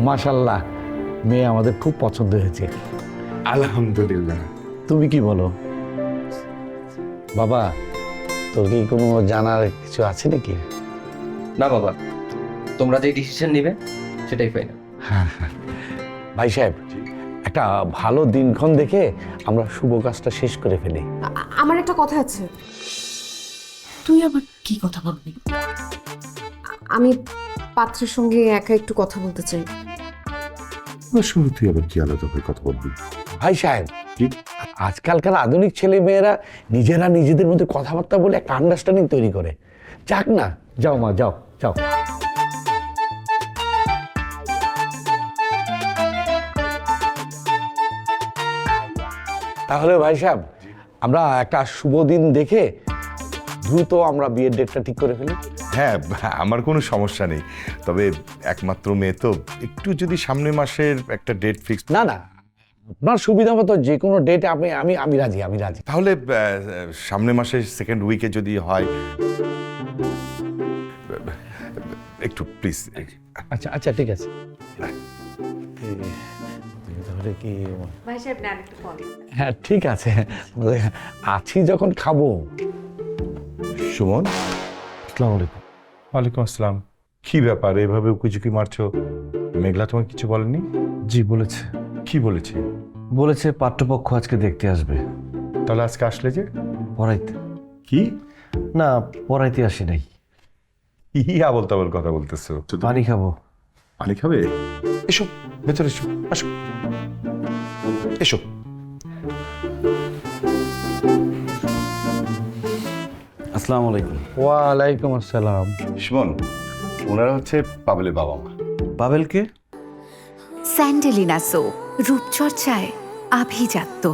মাশাআল্লাহ, মেয়ে আমাদের খুব পছন্দ হয়েছে। আলহামদুলিল্লাহ। তুমি কি বলো বাবা? তোর কি কোনো জানার কিছু আছে নাকি? না বাবা, তোমরা যে ডিসিশন নিবে সেটাই ফাইনাল। ভাই সাহেব, একটা ভালো দিনক্ষণ দেখে আমরা শুভ কাজটা শেষ করে ফেলি। আমার একটা কথা আছে। তুই আবার কি কথা বলবি? আমি পাত্রের সঙ্গে একা একটু কথা বলতে চাই। শুরু তুই আবার কি আলাদা করে কথা বলবি? ভাই সাহেব, কি? আজকালকার আধুনিক ছেলে মেয়েরা নিজেরা নিজেদের মধ্যে কথাবার্তা বলে একটা আন্ডারস্ট্যান্ডিং তৈরি করে। যাক না, যাও মা, যাও যাও। তাহলে ভাই সাহেব, আমরা একটা শুভ দিন দেখে দ্রুত আমরা বিয়ের ডেটটা ঠিক করে ফেলি। হ্যাঁ, আমার কোনো সমস্যা নেই, তবে একমাত্র মেয়ে তো, একটু যদি সামনের মাসের একটা ডেট ফিক্স। না না, আপনার সুবিধা মতো যে কোনো ডেটে আমি আমি আমি রাজি, আমি রাজি। তাহলে সামনের মাসের সেকেন্ড উইকে যদি হয়, একটু প্লিজ। আচ্ছা আচ্ছা, ঠিক আছে। তাহলে কি? ভাই সাহেব নেন একটু ফল। হ্যাঁ ঠিক আছে, আছি যখন খাবো। সুমন, আসসালামু আলাইকুম। ওয়ালাইকুম আসসালাম। কি ব্যাপার, এভাবে উকিঝুঁকি মারছো? মেঘলা তোমাকে কিছু বলেনি? জি বলেছে, কি বলেছে? বলেছে পাত্রপক্ষ আজকে দেখতে আসবে। তাহলে আজকে আসলে যে? পড়াইতে? কি না, পড়াইতে আসি নাই। কি আবল তাবল কথা বলতেছো? পানি খাবো। পানি খাবে? এসো ভেতরে, এসো, আসো, এসো। আসসালামু আলাইকুম। ওয়ালাইকুম আসসালাম। সুমন, ওনারা হচ্ছে পাবেলের বাবা মা। পাবেলকে? স্যান্ডেলিনা সো, রূপচর্চায় আভিজাত্য।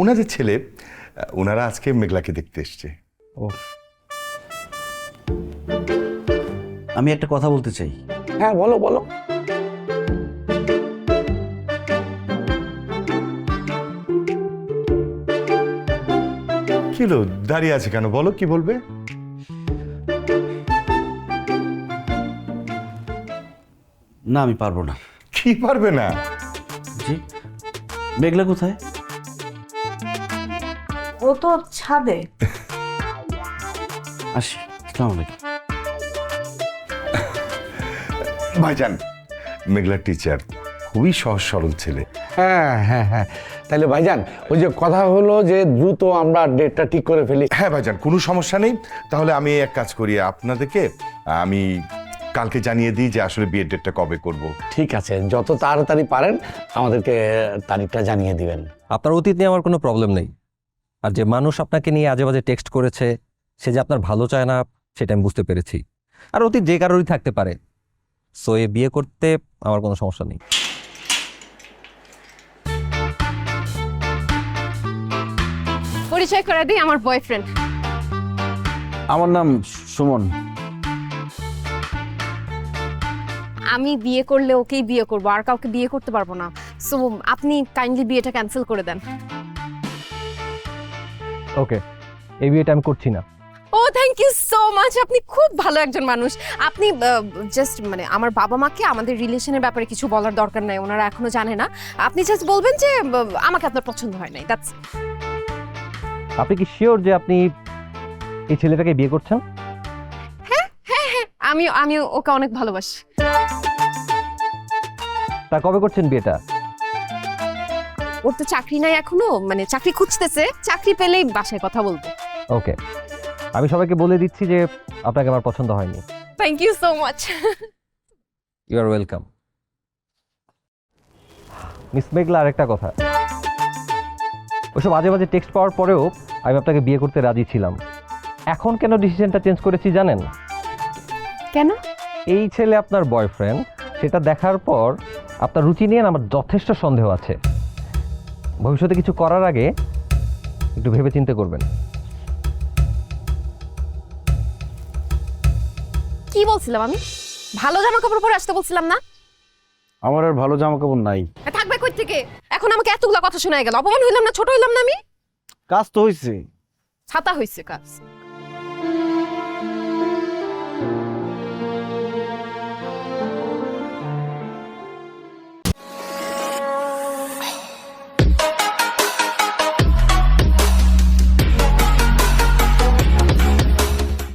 ওনাদের ছেলে, ওনারা আজকে মেঘলাকে দেখতে এসছে। ও, আমি একটা কথা বলতে চাই। হ্যাঁ বলো বলো। কি হলো, দাঁড়িয়ে আছে কেন? বলো, কি বলবে? না, আমি পারবো না। কি পারবে না? জি, মেঘলা কোথায়? ও তো ছাদে। আসি। আসসালামু আলাইকুম। ভাইজান, মেঘলার টিচার, খুবই সহজ সরল ছেলে। হ্যাঁ হ্যাঁ হ্যাঁ, তাহলে ভাইজান ওই যে কথা হলো যে দ্রুত আমরা ডেটটা ঠিক করে ফেলি। হ্যাঁ ভাইজান, কোনো সমস্যা নেই। তাহলে আমি এক কাজ করি, আপনাদেরকে আমি কালকে জানিয়ে দিই যে আসলে বিয়ের ডেটটা কবে করব। ঠিক আছে, যত তাড়াতাড়ি পারেন আমাদেরকে তারিখটা জানিয়ে দিবেন। আপনার অতীত নিয়ে আমার কোনো প্রবলেম নেই, আর যে মানুষ আপনাকে নিয়ে আজে বাজে টেক্সট করেছে সে যে আপনার ভালো চায় না সেটা আমি বুঝতে পেরেছি। আর অতীত যে কারোরই থাকতে পারে, সো এ বিয়ে করতে আমার কোনো সমস্যা নেই। পরিচয় করে দিই, আমার বয়ফ্রেন্ড। আমার নাম সুমন। আমি বিয়ে করলে ওকেই বিয়ে করব, আর কাউকে বিয়ে করতে পারবো না। সো আপনি কাইন্ডলি বিয়েটা ক্যান্সেল করে দেন। ওকে, এই বিয়েটা আমি করছি না। ও থ্যাংক ইউ সো মাচ, আপনি খুব ভালো একজন মানুষ। আপনি জাস্ট মানে আমার বাবা মাকে আমাদের রিলেশনের ব্যাপারে কিছু বলার দরকার নাই, ওনারা এখনো জানে না। আপনি জাস্ট বলবেন যে আমাকে আপনার পছন্দ হয় নাই, দ্যাটস। আপনি কি শিওর যে আপনি এই ছেলেটাকে বিয়ে করছেন? আমি ওকে অনেক ভালোবাসি। তা কবে করছেন বিয়েটা? ওর তো চাকরি নাই এখনো, মানে চাকরি খুঁজতেছে, চাকরি পেলেই বাসায় কথা বলবো। ওকে, আমি সবাইকে বলে দিচ্ছি যে আপনাকে আমার পছন্দ হয়নি। Thank you so much. You are welcome. Miss Meghla, আরেকটা কথা, ওইসব আজে বাজে টেক্সট পাওয়ার পরেও আমি আপনাকে বিয়ে করতে রাজি ছিলাম। এখন কেন ডিসিশনটা চেঞ্জ করেছি জানেন? কেন? এই ছেলে আপনার বয়ফ্রেন্ড, সেটা দেখার পর আপনার রুচি নিয়ে আমার যথেষ্ট সন্দেহ আছে। ভবিষ্যতে কিছু করার আগে একটু ভেবে চিন্তে করবেন। কি বলছিলাম আমি? ভালো জামা কাপড় পরে আসতে বলছিলাম না? আমার আর ভালো জামা কাপড় নাই। থাকবে কই থেকে? এখন আমাকে এতগুলা কথা শোনায় গেল, অপমান হইলাম না, ছোট হইলাম না আমি? কাজ তো হয়েছে। ছাতা হইছে কাজ।